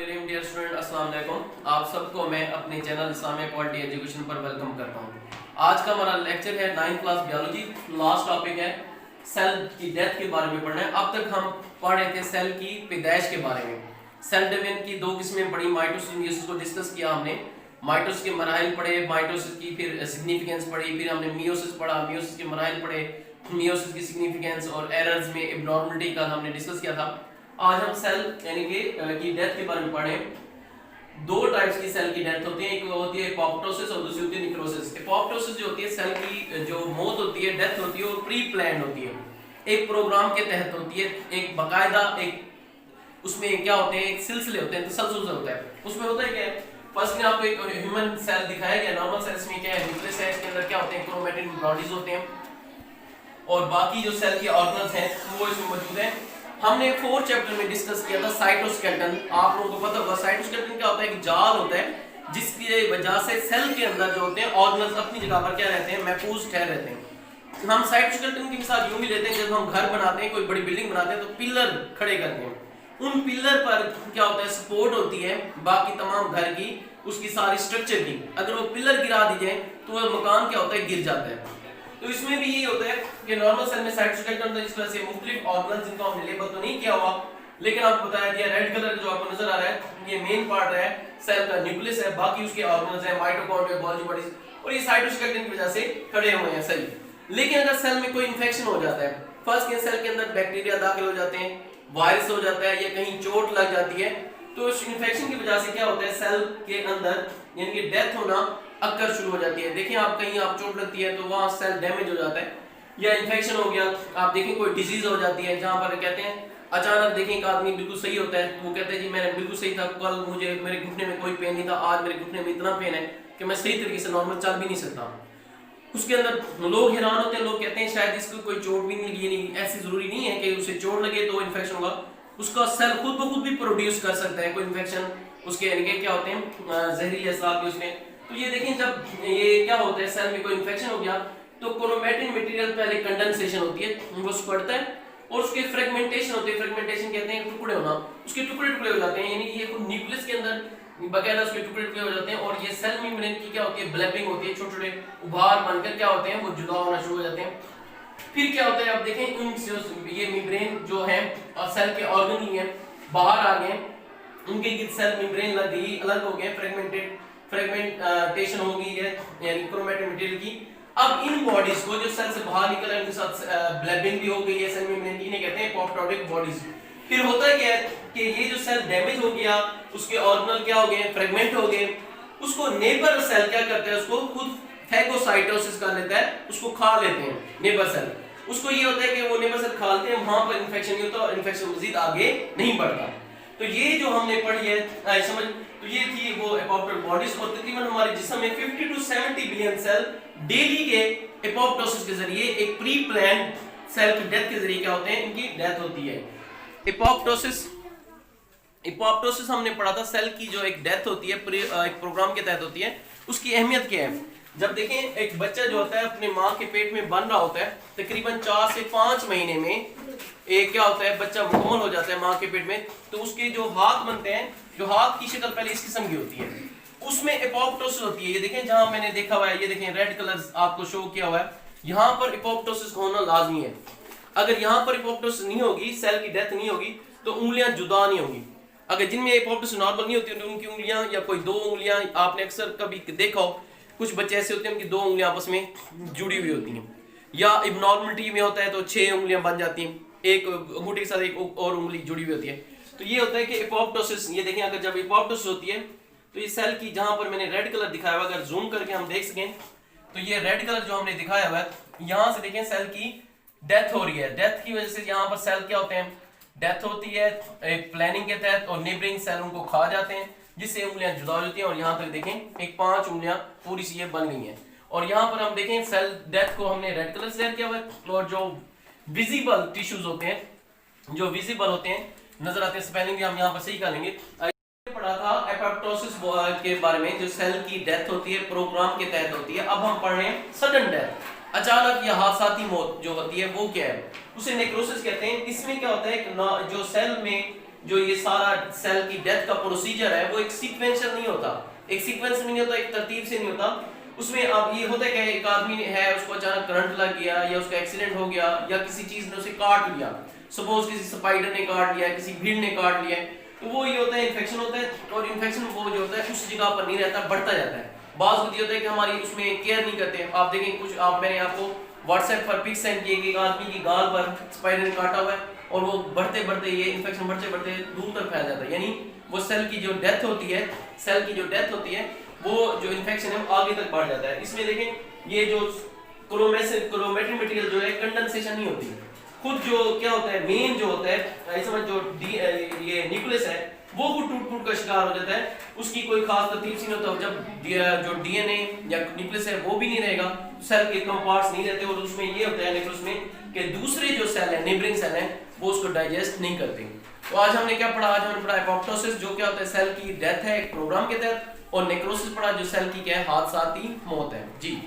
Very dear student, अस्सलाम वालेकुम। आप सबको मैं अपने चैनल इस्लामिक क्वालिटी एजुकेशन पर वेलकम करता हूँ। आज का हमारा लेक्चर है 9th class biology. Last topic है सेल की डेथ के बारे में पढ़ना है। अब तक हम पढ़ रहे थे सेल की पैदाइश के बारे में। सेल डिवीजन की दो किस्में पढ़ी, माइटोसिस मियोसिस को डिस्कस किया हमने। माइटोसिस के मराहिल पढ़े, माइटोसिस की फिर सिग्निफिकेंस पढ़ी, फिर हमने मियोसिस पढ़ा, मियोसिस के मराहिल पढ़े, मियोसिस की सिग्निफिकेंस और एरर्स में एब्नॉर्मलिटी का हमने डिस्कस किया था। आज हम सेल यानी कि डेथ के बारे में पढ़ें। दो टाइप्स की सेल की डेथ होती है, एक होती है एपोप्टोसिस और दूसरी होती है नेक्रोसिस। एपोप्टोसिस जो होती है सेल की जो मौत होती है, डेथ होती है, वो प्री प्लान्ड होती है, एक प्रोग्राम के तहत होती है। एक बाकायदा एक उसमें क्या होते हैं, एक सिलसिले होते हैं, तसलसल होता है। उसमें होता है क्या, फर्स्ट में आपको एक ह्यूमन सेल दिखाया गया। नॉर्मल सेल्स में क्या है, न्यूक्लियस है, इसके अंदर क्या होते हैं, क्रोमैटिन बॉडीज होते हैं और बाकी जो सेल के ऑर्गन्स हैं वो इसमें मौजूद हैं। हमने 4 चैप्टर में डिस्कस किया था साइटोस्केलेटन। आप लोगों को पता होगा साइटोस्केलेटन क्या होता है, एक जाल होता है जिसकी वजह से सेल के अंदर जो होते हैं ऑर्गन्स अपनी जगह पर क्या रहते हैं, महफूज ठहर रहते हैं। हम साइटोस्केलेटन की मिसाल यूं भी लेते हैं, जब हम घर बनाते हैं, कोई बड़ी बिल्डिंग बनाते हैं तो पिलर खड़े करते हैं। उन पिलर पर क्या होता है, सपोर्ट होती है बाकी तमाम घर की, उसकी सारी स्ट्रक्चर की। अगर वो पिलर गिरा दी जाए तो वह मकान क्या होता है, गिर जाता है। तो इसमें भी यही होता है कि नॉर्मल सेल में साइटोस्केलेटन होता है, जिस वजह से मुख्तलिफ ऑर्गन्स जिनको हमने लेबल तो नहीं किया हुआ, लेकिन आपको बताया दिया रेड कलर जो आपको नजर आ रहा है ये मेन पार्ट है सेल का, न्यूक्लियस है, बाकी उसके ऑर्गन्स है, माइटोकॉन्ड्रिया, गोल्गी बॉडीज, और ये साइटोस्केलेटन की वजह से खड़े हुए हैं सही। लेकिन अगर सेल में कोई इंफेक्शन हो जाता है, फर्स्ट के सेल के अंदर बैक्टीरिया दाखिल हो जाते हैं, वायरस हो जाता है या कहीं चोट लग जाती है, तो इस इंफेक्शन की वजह से क्या होता है, सेल के अंदर यानी कि डेथ होना अक्कर शुरू हो जाती है। देखिए आप कहीं आप चोट लगती है तो वहां सेल डैमेज हो जाता है, या इन्फेक्शन हो गया, आप देखें कोई डिजीज हो जाती है जहां पर कहते हैं अचानक देखें एक आदमी बिल्कुल सही होता है, वो कहते हैं जी मैंने बिल्कुल सही था, कल मुझे मेरे घुटने में कोई पेन नहीं था, आज मेरे घुटने में इतना पेन है कि मैं सही तरीके से नॉर्मल चल भी नहीं सकता। उसके अंदर लोग हैरान होते हैं, लोग कहते हैं शायद इसको कोई चोट भी नहीं लगी। नहीं, ऐसी जरूरी नहीं है कि उसे चोट लगे तो इन्फेक्शन होगा, उसका सेल खुद ब खुद भी प्रोड्यूस कर सकता है कोई इन्फेक्शन, उसके यानी कि क्या होते हैं जहरीले असरार भी उसमें। तो ये देखें जब ये क्या होता है, सेल में कोई इन्फेक्शन हो गया तो क्रोमैटिन मटेरियल पहले कंडेंसेशन होती है, वो सिकुड़ता है और उसके फ्रेगमेंटेशन होती है। फ्रेगमेंटेशन कहते हैं टुकड़े होना, उसके टुकड़े टुकड़े हो जाते हैं, यानी कि ये न्यूक्लियस के अंदर बकायदा उसके टुकड़े टुकड़े हो जाते हैं। और ये सेल मेम्ब्रेन की क्या होती है, ब्लैपिंग होती है, छोटे छोटे उभार बनकर क्या होते हैं वो जुदा होना शुरू हो जाते हैं। फिर क्या होता है, आप देखें इन ये मेम्ब्रेन जो है और सेल के ऑर्गन ही है बाहर आ गए, उनके सेल मेम्ब्रेन लग गई, अलग हो गए, फ्रेगमेंटेशन हो गई है यानी क्रोमैटिन मटेरियल की। अब इन बॉडीज को जो सेल से बाहर निकल है उनके साथ ब्लैबिंग भी हो गई है सेल मेम्ब्रेन की, इन्हें कहते हैं एपोप्टोटिक बॉडीज। फिर होता है क्या है कि ये जो सेल डैमेज हो गया, उसके ऑर्गेनल क्या हो गए, फ्रेगमेंट हो गए, उसको नेबर सेल क्या करता है, उसको खुद फैगोसाइटोसिस कर लेता है, उसको खा लेते हैं नेबर सेल। उसको ये होता है कि वो नेबर सेल खा लेते हैं, वहां पर इंफेक्शन नहीं होता और इंफेक्शन मजीद आगे नहीं बढ़ता। तो ये जो हमने पढ़ी है समझ, तो ये थी वो एपोप्टोटिक बॉडीज। और तकरीबन हमारे जिस्म में 50 to 70 बिलियन सेल डेली के एपोप्टोसिस के जरिए, एक प्री प्लान्ड सेल की डेथ के जरिए क्या होते हैं, इनकी डेथ होती है। एपोप्टोसिस हमने पढ़ा था, सेल की जो एक डेथ होती है एक प्रोग्राम के तहत होती है। उसकी अहमियत क्या है, जब देखें एक बच्चा जो होता है अपने माँ के पेट में बन रहा होता है, तकरीबन 4 से 5 महीने में एक क्या होता है, बच्चा मुकम्मल हो जाता है माँ के पेट में, तो उसके जो हाथ बनते हैं, जो हाथ की शक्ल पहले इस किस्म की होती है, उसमें एपोप्टोसिस होती है। ये देखें जहां मैंने देखा हुआ है, ये देखें रेड कलर आपको शो किया हुआ है, यहाँ पर एपोप्टोसिस होना लाजमी है। अगर यहाँ पर एपोप्टोसिस नहीं होगी, सेल की डेथ नहीं होगी, तो उंगलियां जुदा नहीं होंगी। अगर जिनमें एपोप्टोसिस नॉर्मल नहीं होती, उनकी उंगलियां या कोई 2 उंगलियां, आपने अक्सर कभी देखा हो कुछ बच्चे ऐसे होते हैं उनकी 2 उंगलियां आपस में जुड़ी हुई होती हैं, या इब्नॉर्मलिटी में होता है तो 6 उंगलियां बन जाती हैं, एक अंगूठे के साथ एक और उंगली जुड़ी हुई होती है। तो ये होता है कि एपोप्टोसिस, ये देखें अगर जब एपोप्टोसिस होती है तो ये सेल की जहां पर मैंने रेड कलर दिखाया हुआ, अगर जूम करके हम देख सकें तो ये रेड कलर जो हमने दिखाया हुआ है, यहां से देखें सेल की डेथ हो रही है। डेथ की वजह से यहाँ पर सेल क्या होते हैं, डेथ होती है एक प्लानिंग के तहत, और नेबरिंग सेल उनको खा जाते हैं, जिससे उंगलियां जुदा हो जाती हैं। और यहाँ तक देखें एक 5 उंगलियां पूरी सी ये बन गई हैं। और यहाँ पर हम देखें सेल डेथ को हमने रेड कलर से किया हुआ है, और जो विजिबल टिश्यूज होते हैं, जो विजिबल होते हैं, नजर आते हैं, स्पेलिंग भी हम यहाँ पर सही कर लेंगे। पढ़ा था एपोप्टोसिस के बारे में, जो सेल की डेथ होती है प्रोग्राम के तहत होती है। अब हम पढ़ रहे हैं सडन डेथ, अचानक या हादसाती मौत जो होती है वो क्या है, उसे नेक्रोसिस कहते हैं। इसमें क्या होता है कि जो सेल में जो ये सारा सेल की डेथ का प्रोसीजर है वो एक सीक्वेंशियल नहीं होता, एक सीक्वेंस में नहीं होता, एक तरतीब से नहीं होता। उसमें अब ये होता है कि एक आदमी है, उसको अचानक करंट लग गया या उसका एक्सीडेंट हो गया या किसी चीज ने उसे काट लिया, सपोज किसी स्पाइडर ने काट लिया, किसी भीड़ ने काट लिया, तो वो ये होता है इन्फेक्शन होता है। और इन्फेक्शन वो जो होता है उस जगह पर नहीं रहता, बढ़ता जाता है। बात होती है कि हमारी उसमें केयर नहीं करते। आप देखें कुछ मैंने आपको व्हाट्सएप पर पिक सेंड किए कि एक आदमी की गाल पर स्पाइडर ने काटा हुआ है और वो बढ़ते बढ़ते ये इन्फेक्शन बढ़ते बढ़ते दूर तक फैल जाता है, यानी वो सेल की जो डेथ होती है, सेल की जो डेथ होती है वो जो इन्फेक्शन है वो आगे तक बढ़ जाता है। इसमें देखें ये जो क्रोमेटिन मटेरियल जो है कंडेंसेशन नहीं होती, खुद जो क्या होता है मेन जो होता है समझ जो ये न्यूक्लियस है वो खुद टूट टूट का शिकार हो जाता है, उसकी कोई खास तरतीब से नहीं होता। जब जो डीएनए या न्यूक्लियस है वो भी नहीं रहेगा, सेल के कंपार्ट्स नहीं रहते और उसमें ये होता है न्यूक्लियस में कि दूसरे जो सेल है नेबरिंग सेल है वो उसको डाइजेस्ट नहीं करते। तो आज हमने क्या पढ़ा, आज हमने पढ़ा एपोप्टोसिस जो क्या होता है सेल की डेथ है एक प्रोग्राम के तहत, और नेक्रोसिस पढ़ा जो सेल की क्या है हादसाती मौत है। जी।